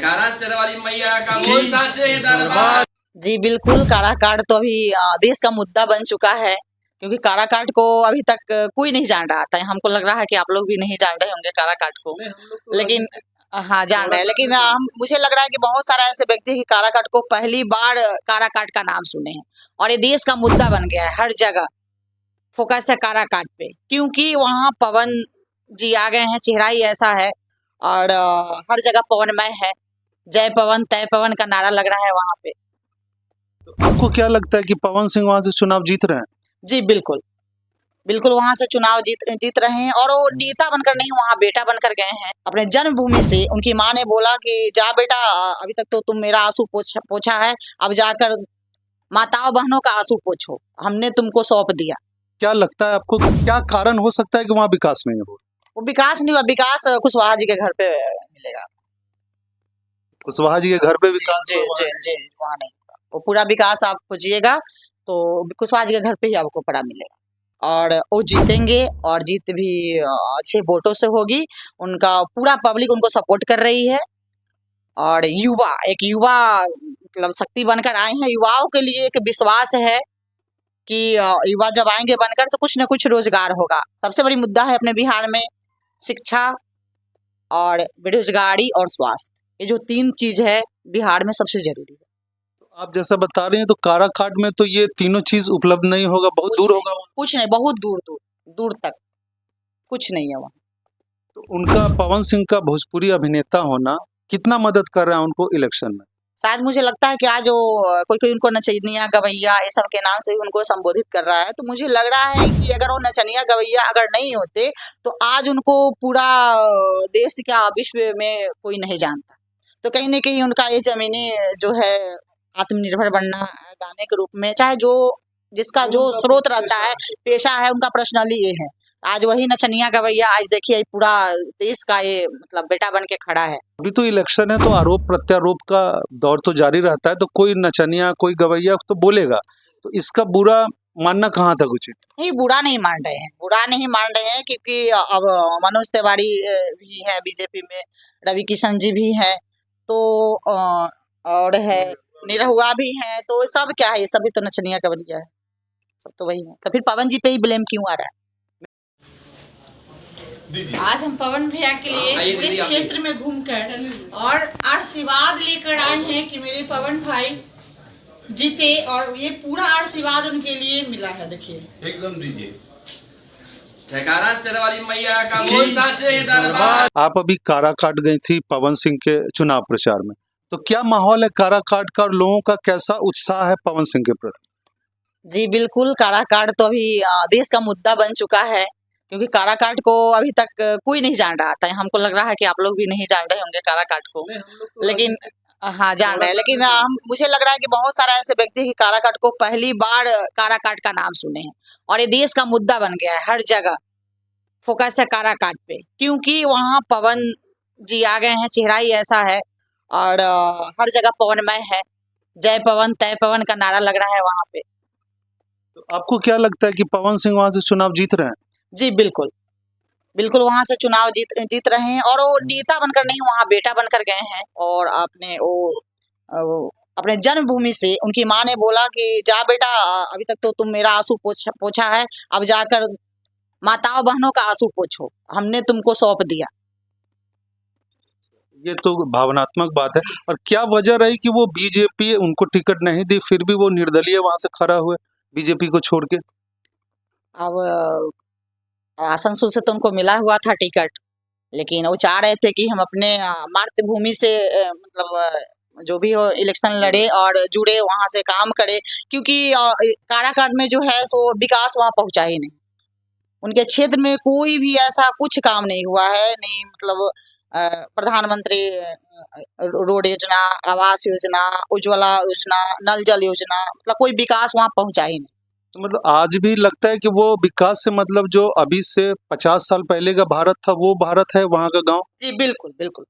जयकारा शेरवाली मैया का बोल साचे दरबार। जी बिल्कुल, काराकाट तो अभी देश का मुद्दा बन चुका है, क्योंकि काराकाट को अभी तक कोई नहीं जान रहा था। हमको लग रहा है कि आप लोग भी नहीं जान रहे होंगे काराकाट को, लेकिन हाँ जान रहे हैं। लेकिन मुझे लग रहा है कि बहुत सारा ऐसे व्यक्ति हैं कि काराकाट को पहली बार काराकाट का नाम सुने हैं, और ये देश का मुद्दा बन गया है। हर जगह फोकस है काराकाट पे, क्योंकि वहाँ पवन जी आ गए हैं। चेहरा ही ऐसा है, और हर जगह पवनमय है। जय पवन तय पवन का नारा लग रहा है वहाँ पे। आपको क्या लगता है कि पवन सिंह वहां से चुनाव जीत रहे हैं? जी बिल्कुल, बिल्कुल वहां से चुनाव जीत रहे हैं, और वो नेता बनकर नहीं, वहाँ बेटा बनकर गए हैं। अपने जन्मभूमि से उनकी माँ ने बोला कि जा बेटा, अभी तक तो तुम मेरा आंसू पोछा है, अब जाकर माताओं बहनों का आंसू पोछो, हमने तुमको सौंप दिया। क्या लगता है आपको, क्या कारण हो सकता है कि वहाँ विकास नहीं हो? वो विकास नहीं हुआ, विकास कुशवाहा जी के घर पे मिलेगा। कुशवाहा जी के घर पे विकास? जी जी जी, वहाँ नहीं, वो पूरा विकास आप खोजिएगा तो कुशवाहा जी के घर पे ही आपको पड़ा मिलेगा। और वो जीतेंगे, और जीत भी अच्छे वोटों से होगी। उनका पूरा पब्लिक उनको सपोर्ट कर रही है, और एक युवा मतलब शक्ति बनकर आए हैं। युवाओं के लिए एक विश्वास है कि युवा जब आएंगे बनकर तो कुछ न कुछ रोजगार होगा। सबसे बड़ी मुद्दा है अपने बिहार में शिक्षा और बेरोजगारी और स्वास्थ्य, ये जो 3 चीज है बिहार में सबसे जरूरी है। आप जैसा बता रहे हैं तो काराकाट में तो ये तीनों चीज उपलब्ध नहीं होगा, बहुत दूर होगा। कुछ नहीं, बहुत दूर तक कुछ नहीं है वहाँ। तो उनका, पवन सिंह का भोजपुरी अभिनेता होना कितना मदद कर रहा है उनको इलेक्शन में? शायद मुझे लगता है कि आज वो कोई उनको नचनिया गवैया ये सब के नाम से उनको संबोधित कर रहा है। तो मुझे लग रहा है कि अगर वो नचनिया गवैया अगर नहीं होते तो आज उनको पूरा देश क्या विश्व में कोई नहीं जानता। तो कहीं न कहीं उनका ये जमीनी जो है आत्मनिर्भर बनना गाने के रूप में, चाहे जो जिसका जो स्रोत रहता है, पेशा है, उनका पर्सनली ये है। आज वही नचनिया गवैया आज देखिए पूरा देश का ये मतलब बेटा बन के खड़ा है। अभी तो इलेक्शन है, तो आरोप प्रत्यारोप का दौर तो जारी रहता है, तो कोई नचनिया कोई गवैया तो बोलेगा, तो इसका बुरा मानना कहाँ तक उचित? नहीं, बुरा नहीं मान रहे हैं, बुरा नहीं मान रहे हैं, क्योंकि अब मनोज तिवारी भी है बीजेपी में, रवि किशन जी भी है, तो और है निरहुआ भी है, तो सब क्या है, ये सभी तो नचनिया गवैया है, सब तो वही है। तो फिर पवन जी पे ही ब्लेम क्यों आ रहा है? आज हम पवन भैया के लिए पूरे क्षेत्र में घूमकर और आशीर्वाद लेकर आए हैं कि मेरे पवन भाई जीते, और ये पूरा आशीर्वाद उनके लिए मिला है। देखिए एकदम दीजिए जयकारा शेरवाली मैया का बोल साचे दरबार। आप अभी काराकाट गई थी पवन सिंह के चुनाव प्रचार में, तो क्या माहौल है काराकाट का, और लोगों का कैसा उत्साह है पवन सिंह के प्रति? जी बिल्कुल, काराकाट तो अभी देश का मुद्दा बन चुका है, क्योंकि काराकाट को अभी तक कोई नहीं जान रहा था। हमको लग रहा है कि आप लोग भी नहीं जान रहे होंगे काराकाट को, लेकिन हाँ जान रहे हैं। लेकिन मुझे लग रहा है कि बहुत सारा ऐसे व्यक्ति हैं कि काराकाट को पहली बार काराकाट का नाम सुने हैं, और ये देश का मुद्दा बन गया है। हर जगह फोकस है काराकाट पे, क्योंकि वहाँ पवन जी आ गए हैं। चेहरा ही ऐसा है, और हर जगह पवनमय है। जय पवन तय पवन का नारा लग रहा है वहाँ पे। तो आपको क्या लगता है कि पवन सिंह वहां से चुनाव जीत रहे हैं? जी बिल्कुल, बिल्कुल वहां से चुनाव जीत रहे हैं, और वो नेता बनकर नहीं, वहाँ बेटा बनकर गए हैं। और वो अपने जन्मभूमि से उनकी माँ ने बोला कि जा बेटा, अभी तक तो तुम मेरा आंसू पोछा है, अब जाकर माताओं बहनों का आंसू पोछो, हमने तुमको सौंप दिया। ये तो भावनात्मक बात है। और क्या वजह रही कि वो बीजेपी उनको टिकट नहीं दी, फिर भी वो निर्दलीय वहां से खड़ा हुए बीजेपी को छोड़ के? अब आसनसोल से तो उनको मिला हुआ था टिकट, लेकिन वो चाह रहे थे कि हम अपने मातृभूमि से मतलब जो भी हो इलेक्शन लड़े और जुड़े, वहां से काम करे, क्योंकि काराकाट में जो है सो विकास वहां पहुंचा ही नहीं। उनके क्षेत्र में कोई भी ऐसा कुछ काम नहीं हुआ है, नहीं मतलब प्रधानमंत्री रोड योजना, आवास योजना, उज्ज्वला योजना, नल जल योजना, मतलब कोई विकास वहां पहुंचा ही नहीं। तो मतलब आज भी लगता है कि वो विकास से मतलब जो अभी से 50 साल पहले का भारत था वो भारत है वहाँ का गांव? जी बिल्कुल बिल्कुल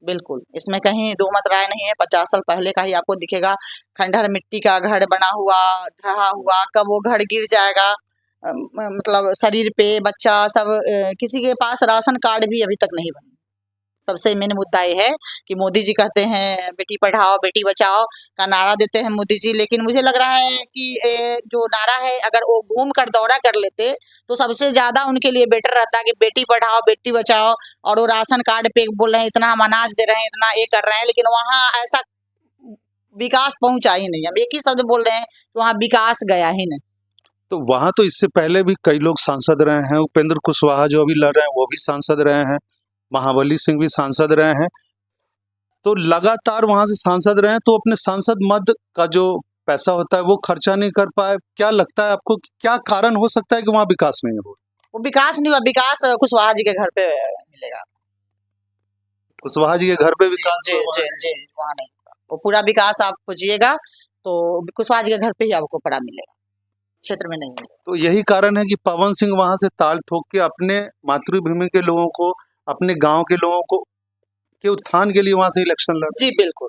बिल्कुल, इसमें कहीं दो मत राय नहीं है। 50 साल पहले का ही आपको दिखेगा, खंडहर मिट्टी का घर बना हुआ, ढहा हुआ, कब वो घर गिर जाएगा, मतलब शरीर पे बच्चा सब, किसी के पास राशन कार्ड भी अभी तक नहीं बना। सबसे मेन मुद्दा ये है कि मोदी जी कहते हैं बेटी पढ़ाओ बेटी बचाओ का नारा देते हैं मोदी जी, लेकिन मुझे लग रहा है कि जो नारा है अगर वो घूम कर दौरा कर लेते तो सबसे ज्यादा उनके लिए बेटर रहता कि बेटी पढ़ाओ बेटी बचाओ। और वो राशन कार्ड पे बोल रहे हैं इतना हम अनाज दे रहे हैं इतना ये कर रहे हैं, लेकिन वहाँ ऐसा विकास पहुंचा ही नहीं। हम एक ही शब्द बोल रहे हैं कि वहाँ विकास गया ही नहीं। तो वहां तो इससे पहले भी कई लोग सांसद रहे हैं। उपेंद्र कुशवाहा जो अभी लड़ रहे हैं वो भी सांसद रहे हैं, महाबली सिंह भी सांसद रहे हैं। तो लगातार वहां से सांसद रहे हैं, तो अपने सांसद मद का जो पैसा होता है वो खर्चा नहीं कर पाए। क्या लगता है आपको कि क्या कारण हो सकता है कि वहाँ विकास नहीं हो? वो विकास नहीं हुआ, विकास कुशवाहा जी के घर पे मिलेगा। कुशवाहा जी के घर पे विकास जी जी जी वहाँ नहीं होगा। वो पूरा विकास आप खोजिएगा तो कुशवाहा जी के घर पे ही आपको पड़ा मिलेगा, क्षेत्र में नहीं मिलेगा। तो यही कारण है कि पवन सिंह वहां से ताल ठोक के अपने मातृभूमि के लोगों को, अपने गांव के लोगों को के उत्थान के लिए वहां से इलेक्शन लड़ रहे जी बिल्कुल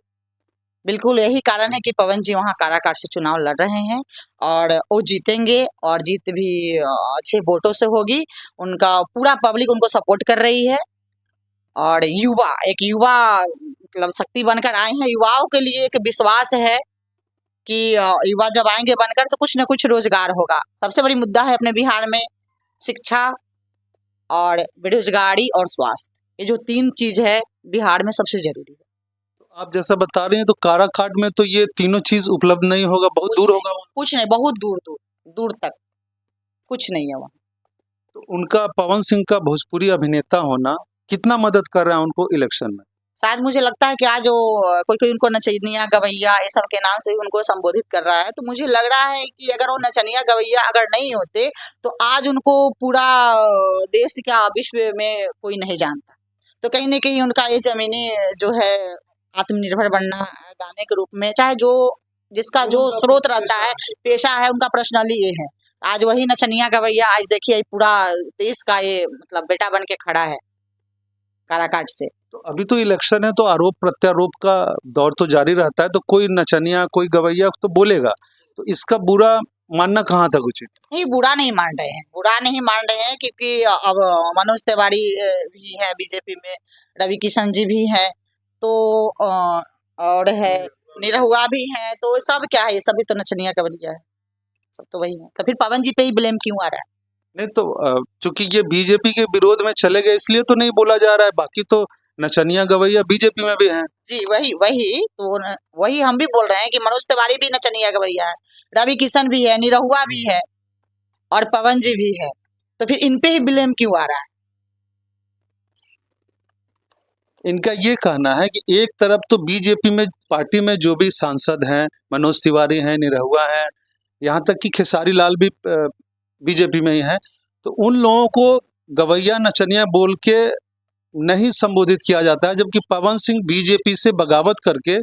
बिल्कुल, यही कारण है कि पवन जी वहाँ काराकाट से चुनाव लड़ रहे हैं और वो जीतेंगे और जीत भी अच्छे वोटों से होगी। उनका पूरा पब्लिक उनको सपोर्ट कर रही है और एक युवा मतलब शक्ति बनकर आए हैं। युवाओं के लिए एक विश्वास है कि युवा जब आएंगे बनकर तो कुछ न कुछ रोजगार होगा। सबसे बड़ी मुद्दा है अपने बिहार में शिक्षा और बेरोजगारी और स्वास्थ्य, ये जो 3 चीज है बिहार में सबसे जरूरी है। हैं। आप जैसा बता रहे हैं तो काराकाट में तो ये तीनों चीज उपलब्ध नहीं होगा, बहुत दूर होगा। कुछ नहीं, बहुत दूर दूर दूर तक कुछ नहीं है वहाँ। तो उनका, पवन सिंह का भोजपुरी अभिनेता होना कितना मदद कर रहा है उनको इलेक्शन में? शायद मुझे लगता है कि आज वो कोई उनको नचनिया गवैया ये सब के नाम से उनको संबोधित कर रहा है, तो मुझे लग रहा है कि अगर वो नचनिया गवैया अगर नहीं होते तो आज उनको पूरा देश क्या विश्व में कोई नहीं जानता। तो कहीं न कहीं उनका ये जमीनी जो है आत्मनिर्भर बनना गाने के रूप में, चाहे जो जिसका जो स्रोत रहता है पेशा है उनका पर्सनली ये है। आज वही नचनिया गवैया आज देखिए पूरा देश का ये मतलब बेटा बन के खड़ा है काराकाट से। तो अभी तो इलेक्शन है तो आरोप प्रत्यारोप का दौर तो जारी रहता है, तो कोई नचनिया कोई गवैया तो बोलेगा, तो इसका बुरा मानना कहाँ तक उचित? नहीं, बुरा नहीं मान रहे हैं, बुरा नहीं मान रहे हैं क्योंकि अब मनोज तिवारी भी है बीजेपी में, रवि किशन जी भी है, तो और है निरहुआ भी है, तो सब क्या है, ये सभी तो नचनिया गवैया है, सब तो वही है। तो फिर पवन जी पे ही ब्लेम क्यों आ रहा है? नहीं तो चूंकि ये बीजेपी के विरोध में चले गए इसलिए तो नहीं बोला जा रहा है, बाकी तो नचनिया गवैया बीजेपी में भी हैं। जी वही वही तो वही हम भी बोल रहे हैं कि मनोज तिवारी भी नचनिया गवैया है, रवि किशन भी है, निरहुआ भी है और पवन जी भी है, तो फिर इन पे ही ब्लेम क्यों आ रहा है? इनका ये कहना है कि एक तरफ तो बीजेपी में पार्टी में जो भी सांसद हैं, मनोज तिवारी हैं, निरहुआ हैं, यहाँ तक कि खेसारी लाल भी बीजेपी में ही हैं, तो उन लोगों को गवैया नचनिया बोल के नहीं संबोधित किया जाता है, जबकि पवन सिंह बीजेपी से बगावत करके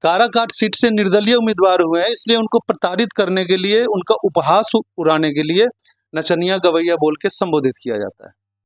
काराकाट सीट से निर्दलीय उम्मीदवार हुए हैं, इसलिए उनको प्रताड़ित करने के लिए, उनका उपहास उड़ाने के लिए नचनिया गवैया बोल के संबोधित किया जाता है।